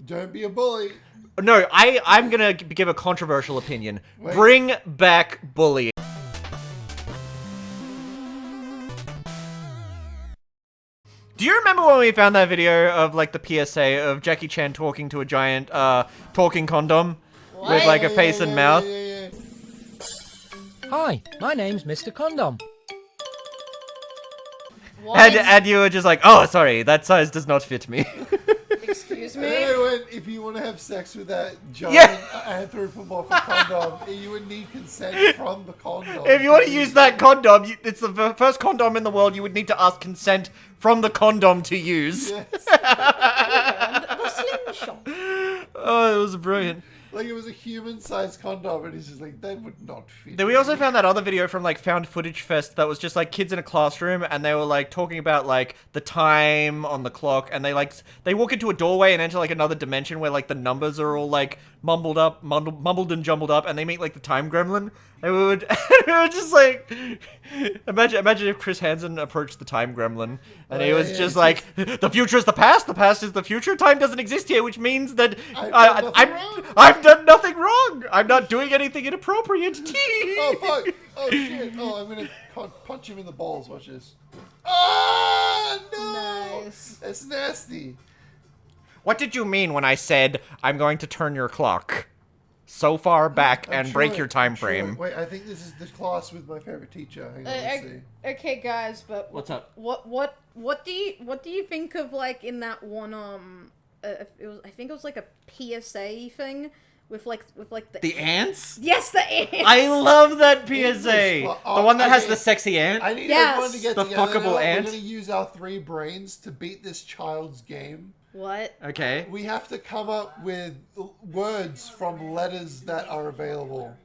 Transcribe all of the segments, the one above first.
Don't be a bully. No, I'm gonna give a controversial opinion. Wait. Bring back bullying. Do you remember when we found that video of like the PSA of Jackie Chan talking to a giant talking condom with like a face and mouth? Yeah. Hi, my name's Mr. Condom. What? And you were just like, oh, sorry, that size does not fit me. Excuse me? If you want to have sex with that giant Yeah. anthropomorphic condom, you would need consent from the condom. If you want to use that condom, it's the first condom in the world. You would need to ask consent from the condom to use. Yes. The slingshot. Oh, it was brilliant. Like it was a human-sized condom, and he's just like, that would not fit. Then we also found that other video from like Found Footage Fest that was just like kids in a classroom, and they were like talking about like the time on the clock, and they walk into a doorway and enter like another dimension where like the numbers are all like mumbled and jumbled up, and they meet like the time gremlin. And we were just like, imagine if Chris Hansen approached the time gremlin, and he was just like, the future is the past is the future. Time doesn't exist here, which means that I've done nothing wrong. I'm not doing anything inappropriate. Oh fuck! Oh shit! Oh, I'm gonna punch him in the balls. Watch this. Ah no! Nice. That's nasty. What did you mean when I said I'm going to turn your clock so far back and break your time frame? Wait, I think this is the class with my favorite teacher. Hang on, let's see. Okay, guys, but What's up? What do you think of like in that one I think it was like a PSA thing with The ants? yes, the ants. I love that PSA. English. The one that has Okay. the sexy ant. I need Yes. everyone to get The together. fuckable now. ant. We're gonna use our 3 brains to beat this child's game. What? Okay. We have to come up with words from letters that are available.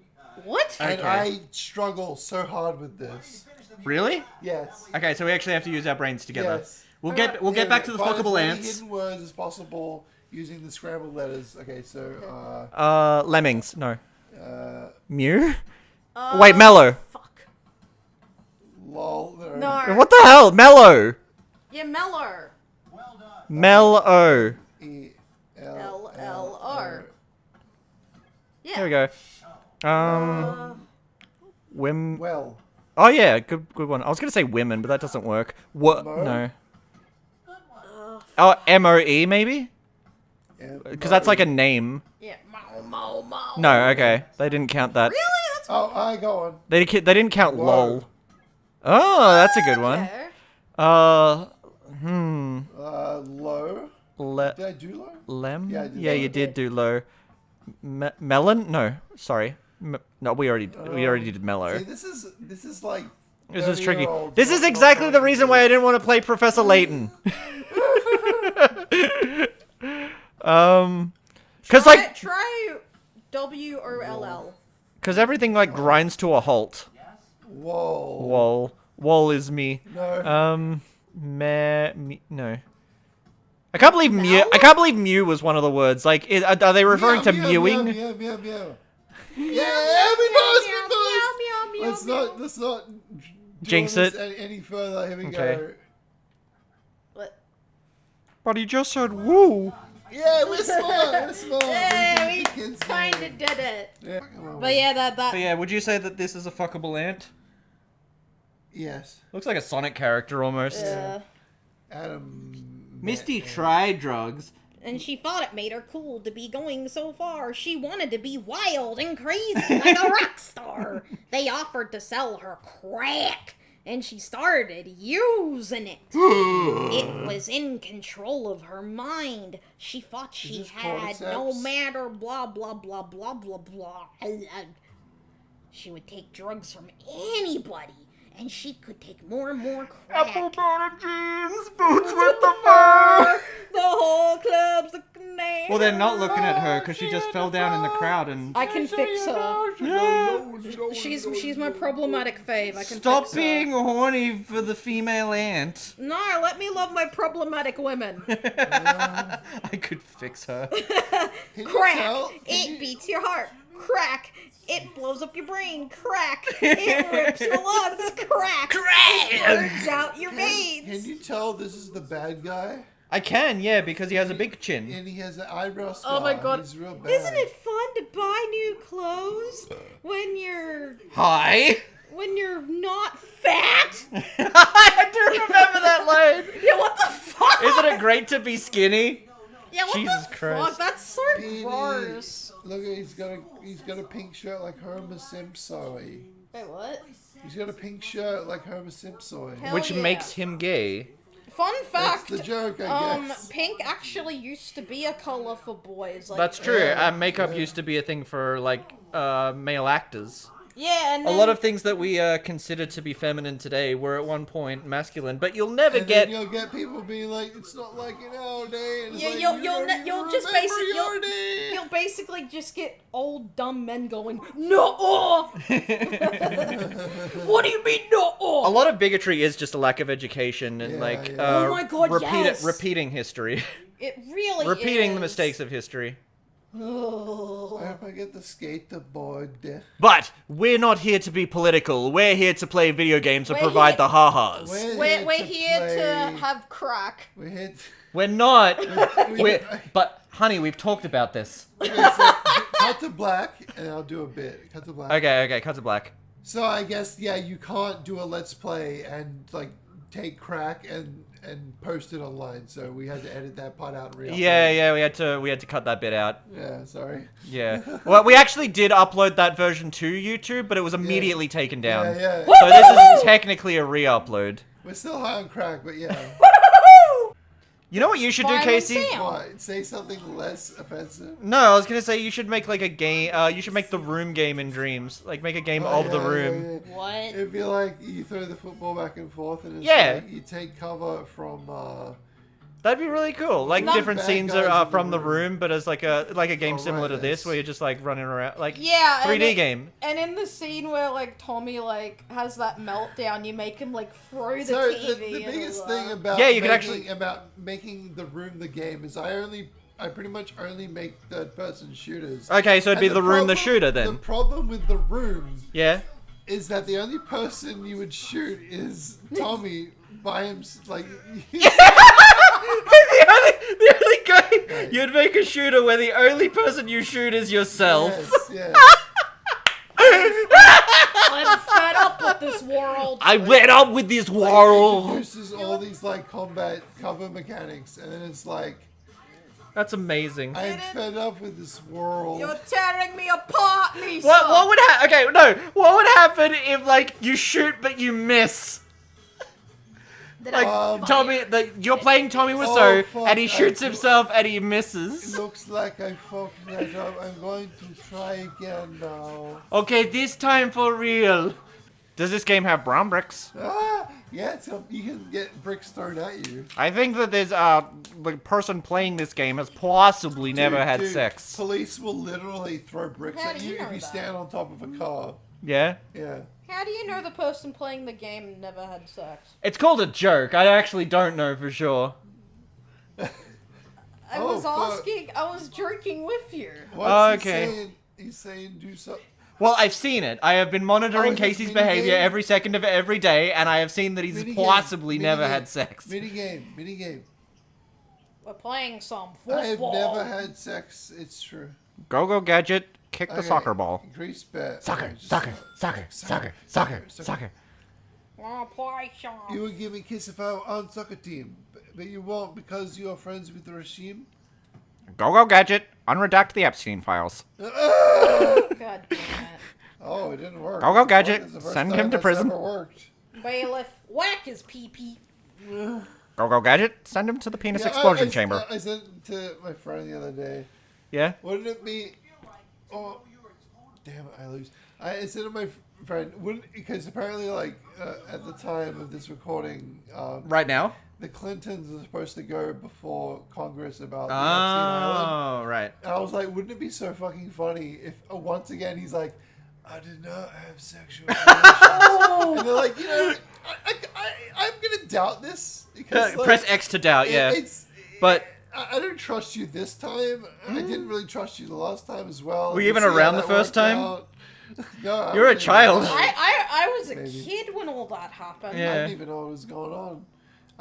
What? And Okay. I struggle so hard with this. Really? Yes. Okay, so we actually have to use our brains together. Yes. We'll get back to the Find as fuckable many ants. hidden words as possible using the scrambled letters. Okay, so Lemmings. No. uh, Mew? Wait, Mellow. Fuck. lol. No. What the hell? Mellow. Yeah, Mellor. Mellow. LLR. Yeah. Here we go. Whim. Well, Oh yeah, good one. I was gonna say women, but that doesn't work. What? Mo? No. Oh, MOE maybe? Because that's like a name. Yeah. Mo. No, okay. They didn't count that. Really? That's Oh, I go on. They didn't count Whoa. lol. Oh, that's a good one. okay. Low. Did I do low? Lem? Yeah, I did Yeah, low. you did do low. Melon? No, sorry. No, we already did mellow. See, this is like. This is tricky. 30-year-olds This is not exactly the knowing reason why I didn't want to play Professor Layton. Cause like, try WOLL. cause everything like grinds to a halt. Whoa. Wall is me. No. No. I can't believe Mew. I can't believe Mew was one of the words. Like, are they referring to mewing? Meow, meow, meow. Yeah, we both. meow, Let's not Jinx drill it. this any further. Here we Okay. go. What? But he just said woo. Yeah, we're smart. We're smart. Yeah, We we did kids kinda game. did it. Yeah. But yeah, that. But yeah, would you say that this is a fuckable ant? Yes. Looks like a Sonic character almost. Adam. Misty tried drugs. And she thought it made her cool to be going so far. She wanted to be wild and crazy like a rock star. They offered to sell her crack, and she started using it. It was in control of her mind. She thought she this had no cordyceps? matter blah blah blah blah blah blah. She would take drugs from anybody. And she could take more and more crack. bottom jeans, boots with the fur. The whole club's looking at Well, they're not looking at her because she just fell down in the crowd and. I can fix her. She's my problematic fave. I can Stop fix being her. horny for the female ant. No, let me love my problematic women. I could fix her. Can you Crack. tell? Can It you- beats your heart. Crack. It blows up your brain. Crack. It rips your lungs. Crack. It burns out your Can veins. you tell this is the bad guy? I can, yeah, because he has a big chin. And he has an eyebrow scar. Oh my god. He's real bad. Isn't it fun to buy new clothes when you're Hi. not fat? I do remember that line. Yeah, what the fuck? Isn't it great to be skinny? Yeah, what Jesus the Christ. fuck? That's so Petey, gross. Look, he's got a pink shirt like Homer Simpson. Wait, what? He's got a pink shirt like Homer Simpson. Hell Which yeah. makes him gay. Fun That's fact. the joke, I guess. Pink actually used to be a color for boys. Like, That's true. Yeah, Makeup yeah. used to be a thing for like male actors. Yeah, and A then, lot of things that we consider to be feminine today were at one point masculine, but you'll never And get. then you'll get people being like, it's not like it nowadays. And it's Yeah, like, you'll- you you'll don't ne- even you'll just remember basically- your day. you'll basically just get old dumb men going, no. What do you mean no? A lot of bigotry is just a lack of education and Yeah, like yeah. Oh my God, yes. repeating history, It really repeating is. the mistakes of history. Oh. I hope I get the skateboard. But we're not here to be political. We're here to play video games and We're provide here- the ha-has. We're here to play- have crack. We're here We're not. we- But honey, we've talked about this. Okay, so cut to black, and I'll do a bit. Cut to black. Okay, cut to black. So I guess, yeah, you can't do a let's play and, like, take crack and post it online. So we had to edit that part out and re-upload it. Yeah, we had to cut that bit out. Yeah, sorry. Yeah. Well, we actually did upload that version to YouTube, but it was immediately taken down. Yeah, yeah. So this is technically a re-upload. We're still high on crack, but yeah. You know what you should do, Violent Casey? Sam. What? Say something less offensive? No, I was gonna say you should make like a game. You should make the Room game in Dreams. Like make a game Oh, of the yeah, Room. yeah, yeah. What? It'd be like you throw the football back and forth, and it's Yeah. like you take cover from. That'd be really cool. Like Not different bad scenes guys are in the from the room. room, but as like a game Oh, similar right, to this, that's- where you're just like running around, like Yeah. 3D and game. And in the scene where like Tommy like has that meltdown, you make him like throw the So TV. the and biggest all thing that. about Yeah, you could making the Room the game is I pretty much only make third person shooters. Okay, so it'd be And the Room the problem- shooter The then. problem with the Room Yeah. is that the only person you would shoot is Tommy by him. Like, the only guy you'd make a shooter where the only person you shoot is yourself. yes, yes. I'm fed up with this world. I went up with this It world. introduces all these like combat cover mechanics, and then it's like, That's amazing. I'm fed up with this world. You're tearing me apart, Lisa. What would okay, no. What would happen if like you shoot but you miss? Did Like I Tommy, you're playing Tommy Wiseau, fuck, and he shoots I- himself and he It misses. looks like I fucked that up. I'm going to try again now. Okay, this time for real. Does this game have brown bricks? Yeah, so you can get bricks thrown at you. I think that there's the person playing this game has possibly never Dude, had dude, sex. Police will literally throw bricks How at do you you know if you that? stand on top of a car. Yeah. Yeah. How do you know the person playing the game never had sex? It's called a joke. I actually don't know for sure. I Oh, was fuck. asking. I was joking with you. What's Okay. he saying? He's saying do something. Well, I've seen it. I have been monitoring Oh, is this Casey's minigame? behavior every second of every day, and I have seen that he's Minigame, possibly never minigame, had sex. Minigame. We're playing some football. I have never had sex. It's true. Go gadget, kick the Okay, soccer ball. Increase bet. Soccer, Okay, just- soccer. Wanna play some? You would give me a kiss if I were on soccer team, but you won't because you're friends with the regime. Go gadget, unredact the Epstein files. God damn it. Oh, it didn't work. Go gadget, This is the first send time him to that's prison. ever worked. Bailiff, whack his pee-pee. Go gadget, send him to the penis Yeah, explosion chamber. I said to my friend the other day, Yeah. wouldn't it be? Oh, damn it! I lose. I said to my friend, wouldn't because apparently, like at the time of this recording, Right now. the Clintons are supposed to go before Congress about the Epstein Island. Oh, right. And I was like, wouldn't it be so fucking funny if once again he's like, I did not have sexual relations. And they're like, you know, I'm gonna doubt this because like, Press X to doubt. Yeah. it's But I don't trust you this time. I didn't really trust you the last time as well. Were you We'll even see how around the that first worked time? out. No, I You're a wasn't even child. around. I was a Maybe. kid when all that happened. Yeah. I didn't even know what was going on.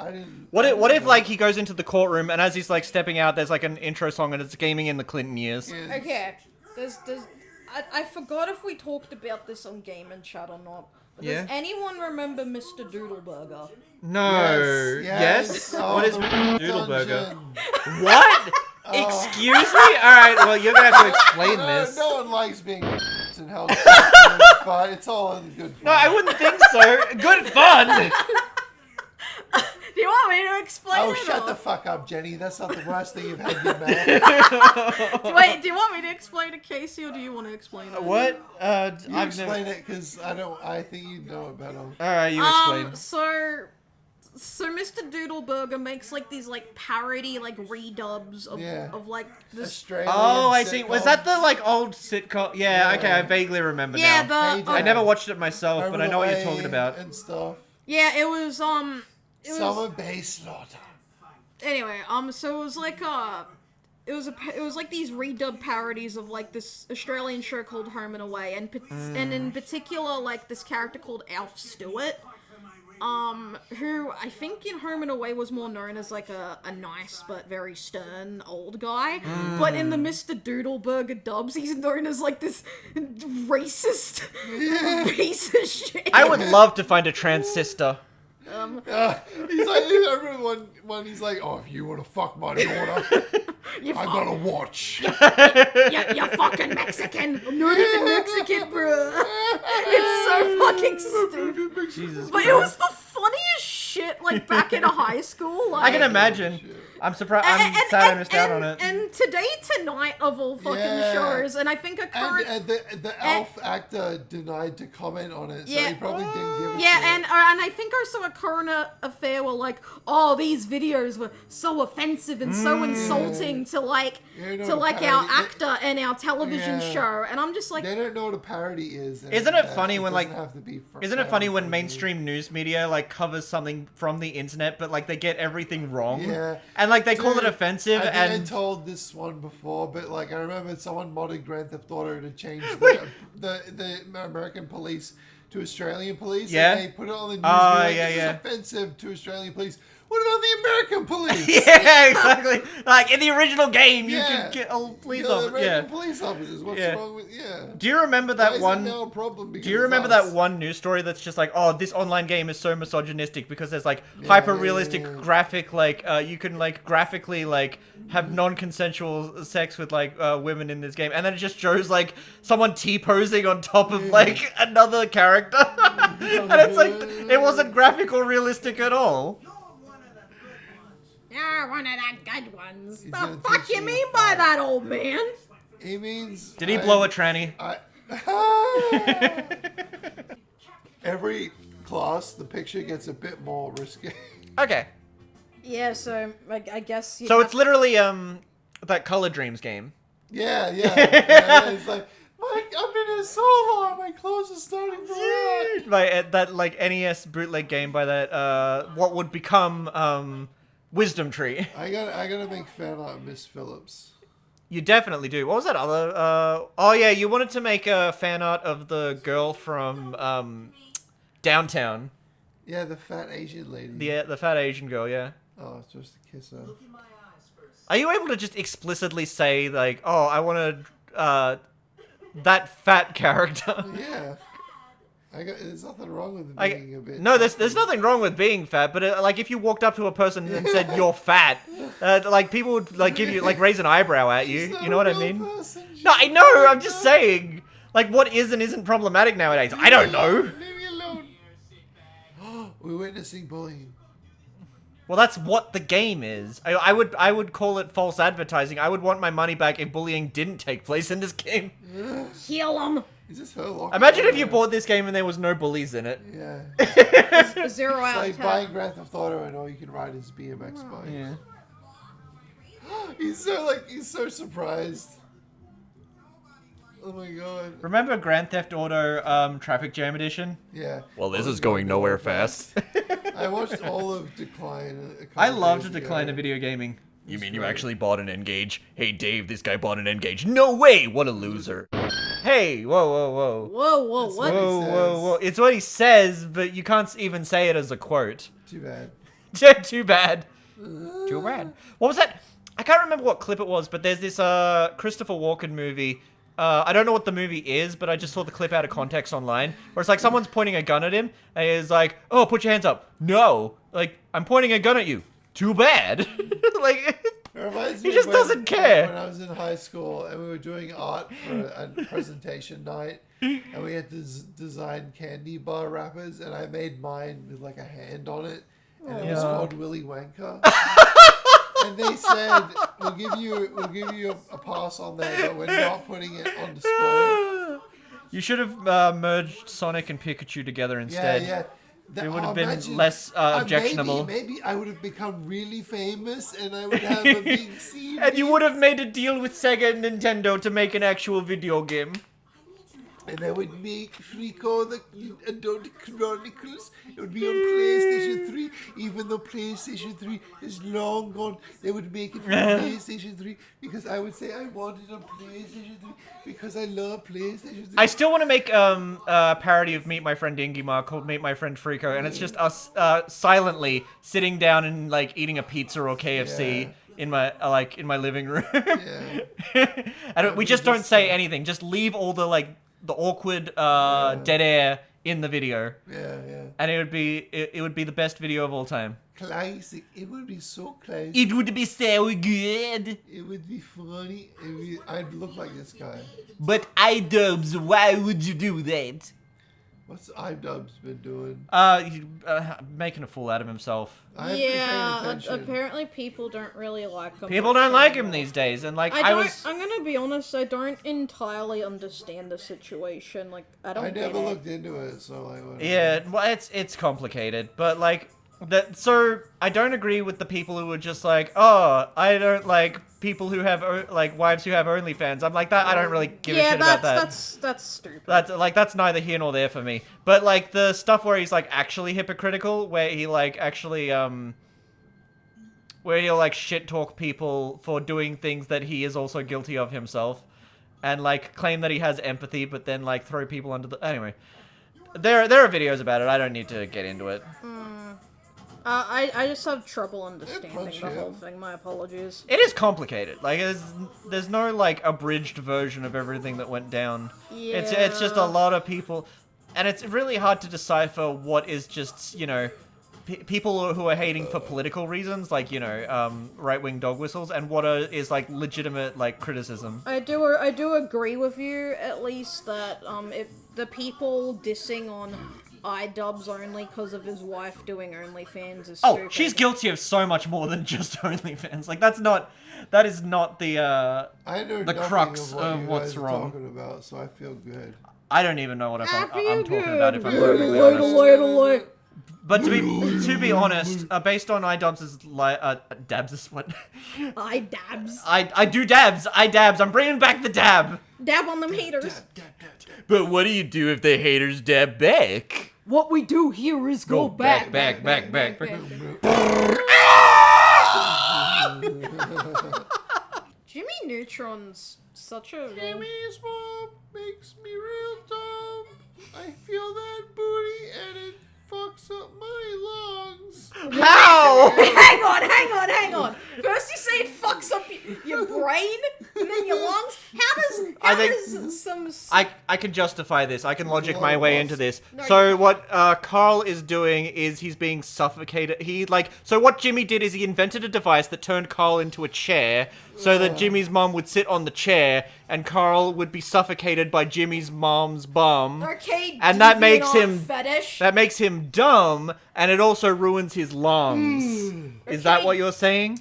I didn't. What if like he goes into the courtroom and as he's like stepping out, there's like an intro song and it's gaming in the Clinton years. Yeah. Okay, I forgot if we talked about this on Game and Chat or not. But Yeah. does anyone remember Mr. Doodleburger? No. Yes. Oh, What is the Doodleburger? dungeon. What? Excuse me? Alright, well, you're gonna have to explain this. No one likes being in hell, but it's all in good fun. No, I wouldn't think so. Good fun. Do you want me to explain Oh, it? shut or- the fuck up, Jenny. That's not the worst thing you've had in your mouth. Wait, do you want me to explain it, Casey, or do you want to explain it? What? You I've never. explain it, because I think you know it better. Alright, you explain. So Mr. Doodleburger makes like these like parody like redubs of, Yeah. of like this. Australian Oh, I see. Was that the sitcoms. like old sitcom? Yeah, Yeah. okay, I vaguely remember Yeah, now. Hey, the I never watched it myself, Home but I and know what you're Away talking about. and stuff. yeah, it was it was Summer Base Slaughter. anyway, so it was like it was like these redub parodies of like this Australian show called Home and Away, and and in particular like this character called Alf Stewart, who I think in Home and Away was more known as like a nice but very stern old guy, but in the Mr. Doodleburger dubs, he's known as like this racist piece of shit. I would love to find a trans sister. He's like, I remember one he's like, oh, if you want to fuck my daughter, You I gotta watch. you're fucking Mexican. I'm not even Mexican, bro. It's so fucking stupid. Jesus But it was the funniest shit, like, back in high school. Like, I can imagine. I'm surprised. I'm sad I missed out on it. And Today Tonight, of all fucking Yeah. shows, and I think a current... And the Alf actor denied to comment on it, so Yeah. he probably didn't give a Yeah, shit. and I think also a current affair were like, oh, these videos were so offensive and so insulting to like You know to what like a our parody- actor and our television Yeah. show, and I'm just like, They don't know what a parody is. and Isn't it that funny when, doesn't like- have to be for Isn't it funny when family. mainstream news media like covers something from the internet, but like they get everything wrong? Yeah. And like they call it Dude, offensive, I think I and told this one before, but like I remember someone modded Grand Theft Auto to change the American police to Australian police. Yeah. And they put it on the news. Oh, like, yeah, this yeah. is offensive to Australian police. What about the American police? yeah, exactly. Like in the original game, you Yeah. could get a police Yeah, the officer. American Yeah. police officers. What's Yeah. wrong with Do you remember Why that is one? it now a problem? Do you remember that one news story that's just like, oh, this online game is so misogynistic because there's like Yeah, hyper realistic yeah, yeah. graphic, like you can like graphically like have non-consensual sex with like women in this game, and then it just shows like someone T-posing on top of like another character, and it's like it wasn't graphic or realistic at all. You're one of the good ones. He's the gonna fuck teach you you mean to by fight. that, old man? He means. Did he blow a tranny? Every class, the picture gets a bit more risky. Okay, Yeah, so I guess. so it's literally that Color Dreams game. Yeah. It's like, I've been here so long, my clothes are starting to rot. Like that like NES bootleg game by that what would become Wisdom Tree. I gotta make fan art of Miss Phillips. You definitely do. What was that other oh yeah, you wanted to make a fan art of the girl from Downtown. Yeah, the fat Asian lady. The fat Asian girl, yeah. Oh, it's supposed to kiss her. Are you able to just explicitly say like, "Oh, I want to that fat character"? Yeah. There's nothing wrong with I, being a bit. no, there's nothing wrong with being fat, but like if you walked up to a person and said you're fat, like people would like give you like raise an eyebrow at you. She's not You know a what I real mean? person. No, I know. I'm just saying. Like what is and isn't problematic nowadays? I don't know. Leave me alone. We're witnessing bullying. Well, that's what the game is. I would call it false advertising. I would want my money back if bullying didn't take place in this game. Heal him. Is this her locker? Imagine if you bought this game and there was no bullies in it. Yeah. 0 It's out like of 10. buying Grand Theft Auto and all you can ride is BMX bikes. Yeah. He's so surprised. Oh my god. Remember Grand Theft Auto Traffic Jam Edition? Yeah. Well, this is going nowhere fast. I watched all of Decline. I loved Decline of of video gaming. You mean you great. actually bought an N-Gage? Hey, Dave, this guy bought an N-Gage. No way! What a loser. Hey, whoa. Whoa, That's what? what he Whoa, says. whoa. It's what he says, but you can't even say it as a quote. Too bad. Too bad. Too bad. What was that? I can't remember what clip it was, but there's this Christopher Walken movie. I don't know what the movie is, but I just saw the clip out of context online, where it's like someone's pointing a gun at him, and he's like, "Oh, put your hands up." No, like I'm pointing a gun at you. Too bad. Like It reminds he me just when- doesn't care. When I was in high school and we were doing art for a presentation night, and we had to design candy bar wrappers, and I made mine with like a hand on it, and it was Yeah. called Willy Wonka. And they said, we'll give you a pass on that, but we're not putting it on display. You should have merged Sonic and Pikachu together instead. Yeah. It would have been less objectionable. Maybe I would have become really famous, and I would have a big CD. And you would have made a deal with Sega and Nintendo to make an actual video game. And I would make Freako the Adult Chronicles. It would be on PlayStation 3, even though PlayStation 3 is long gone. They would make it for PlayStation 3 because I would say I want it on PlayStation 3 because I love PlayStation 3. I still want to make a parody of Meet My Friend Ingimar called Meet My Friend Freako, and it's just us silently sitting down and like eating a pizza or KFC. In my living room. And we just don't say anything. Just leave all the the awkward dead air in the video. Yeah. And it would be the best video of all time. Classic. It would be so classic. It would be so good. It would be funny. I'd look like this guy. But iDubbbz, why would you do that? What's iDubbbz been doing? Making a fool out of himself. I haven't been paying Yeah, attention. apparently people don't really like him. People don't like him these days, and like I'm gonna be honest, I don't entirely understand the situation. Like, I don't I get never it. looked into it, so like. Whatever. Yeah, well, it's complicated, but like that. So I don't agree with the people who are just like, oh, I don't like people who have wives who have OnlyFans. I'm like that. I don't really give a shit about that. That's stupid. That's neither here nor there for me. But like the stuff where he's like actually hypocritical, where he like actually where he'll like shit talk people for doing things that he is also guilty of himself, and like claim that he has empathy, but then like throw people under the anyway. There are videos about it. I don't need to get into it. I just have trouble understanding punch the whole him. thing. My apologies. It is complicated. Like there's no like abridged version of everything that went down. It's just a lot of people, and it's really hard to decipher what is just people who are hating for political reasons, like right-wing dog whistles, and what is like legitimate like criticism. I do agree with you at least that if the people dissing on iDubbbz only because of his wife doing OnlyFans is stupid. Oh, she's guilty of so much more than just OnlyFans. Like that is not the I know the nothing crux of, what of you what's guys are wrong. talking about, so I feel good. I don't even know what I'm talking about if I'm Wait, perfectly wait, honest. wait. But to be honest, based on iDubbbz's dabs what? iDubbbz. I do dabs. I dabs. I'm bringing back the dab. Dab on them haters. But what do you do if the haters dab back? What we do here is go back. back. Jimmy Neutron's such a... Jimmy's mom makes me real dumb. I feel that booty and it fucks up my lungs. How? Hang on. First you say it fucks up your brain, and then your lungs. How does some... I can justify this. I can logic my Lord, way boss. into this. No, So what Carl is doing is he's being suffocated. So what Jimmy did is he invented a device that turned Carl into a chair so that Jimmy's mom would sit on the chair and Carl would be suffocated by Jimmy's mom's bum. Arcade And that makes deviant him fetish. That makes him dumb, and it also ruins his lungs. Is that what you're saying?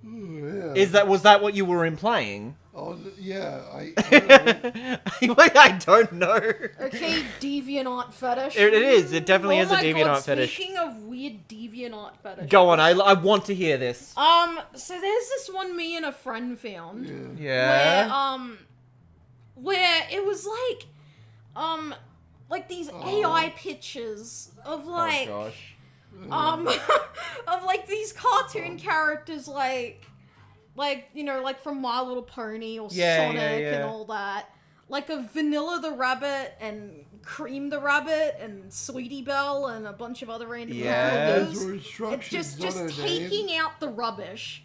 Yeah. Was that what you were implying? Oh, yeah. I don't know. Arcade deviant fetish. It is. It definitely is a my deviant God, art fetish. Speaking of weird deviant fetish. Go on. I want to hear this. So there's this one me and a friend found. Yeah. Where it was like these AI pictures of like Oh gosh. of like these cartoon characters like from My Little Pony or Yeah, Sonic yeah, yeah. and all that. like a Vanilla the Rabbit and Cream the Rabbit and Sweetie Belle and a bunch of other random Yeah. characters. Those were It's instructions, just not a name. taking out the rubbish.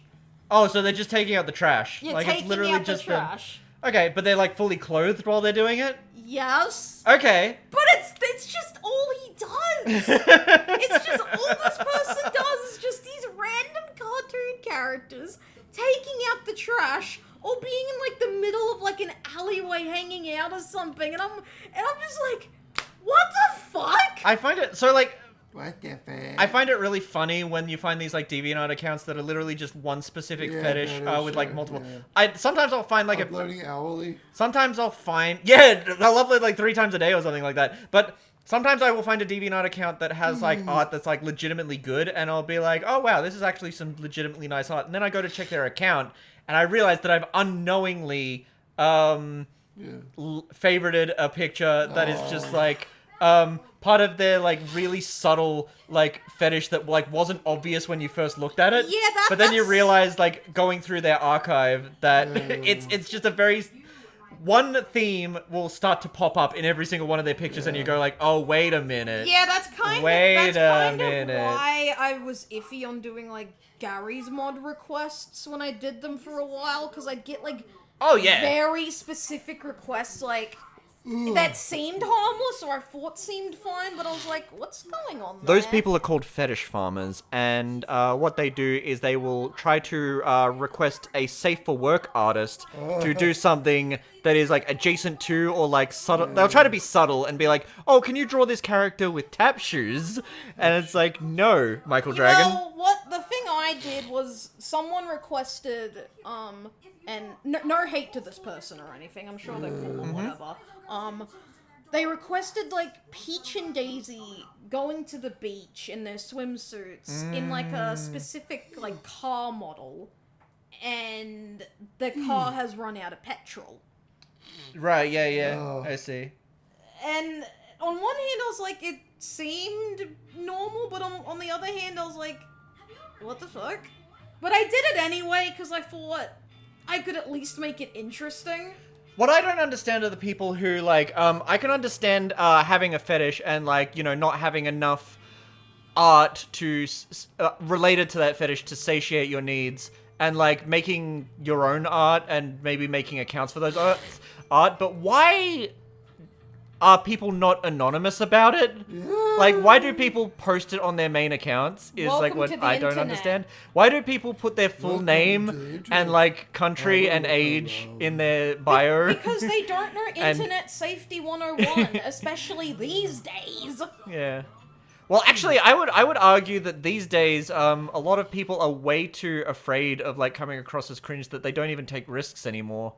Oh, so they're just taking out the trash. Yeah, like taking it's literally out just the trash. Okay, but they're like fully clothed while they're doing it? Yes. Okay. But it's just all he does. It's just all this person does is just these random cartoon characters taking out the trash or being in like the middle of like an alleyway hanging out or something, and I'm just like, what the fuck? I find it so like What the fuck? I find it really funny when you find these like DeviantArt accounts that are literally just one specific Yeah, fetish that is with like true, multiple. yeah. Sometimes I'll find like a Uploading hourly. Sometimes I'll find I'll upload like 3 times a day or something like that. But sometimes I will find a DeviantArt account that has like art that's like legitimately good, and I'll be like, oh wow, this is actually some legitimately nice art. And then I go to check their account, and I realize that I've unknowingly favorited a picture that is just like part of their like really subtle like fetish that like wasn't obvious when you first looked at it. Yeah, but then you that's- realize like going through their archive that it's just a very one theme will start to pop up in every single one of their pictures, and you go like, oh wait a minute. Yeah, that's kind Wait of a minute. why I was iffy on doing like Gary's mod requests when I did them for a while, because I'd get like Oh yeah. very specific requests like that seemed harmless or I thought seemed fine, but I was like, what's going on there? Those people are called fetish farmers, and what they do is they will try to request a safe for work artist to do something that is like adjacent to or like subtle. They'll try to be subtle and be like, "Oh, can you draw this character with tap shoes?" And it's like, "No, Michael Dragon." Well, what the thing I did was someone requested, and no hate to this person or anything. I'm sure they're cool or whatever. They requested like Peach and Daisy going to the beach in their swimsuits in like a specific like car model, and the car has run out of petrol. Right? Yeah. Oh. I see. And on one hand, I was like, it seemed normal, but on the other hand, I was like, what the fuck? But I did it anyway, because I thought I could at least make it interesting. What I don't understand are the people who, like, I can understand having a fetish and, like, you know, not having enough art to, related to that fetish to satiate your needs, and, like, making your own art and maybe making accounts for those art, but why are people not anonymous about it? Like, why do people post it on their main accounts is like Welcome what to the I don't internet. understand. Why do people put their full Welcome to the name internet. and like country and age in their bio? Because they don't know Internet Safety 101, especially these days. Yeah. Well, actually, I would argue that these days, a lot of people are way too afraid of like coming across as cringe that they don't even take risks anymore.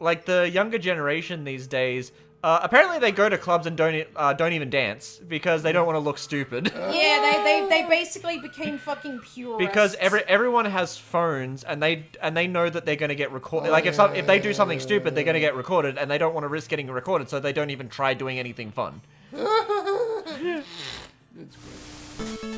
Like the younger generation these days, apparently they go to clubs and don't even dance because they don't want to look stupid. Yeah, they basically became fucking purists. Because everyone has phones and they know that they're gonna get recorded. Like if they do something stupid, they're gonna get recorded, and they don't want to risk getting recorded, so they don't even try doing anything fun. That's great.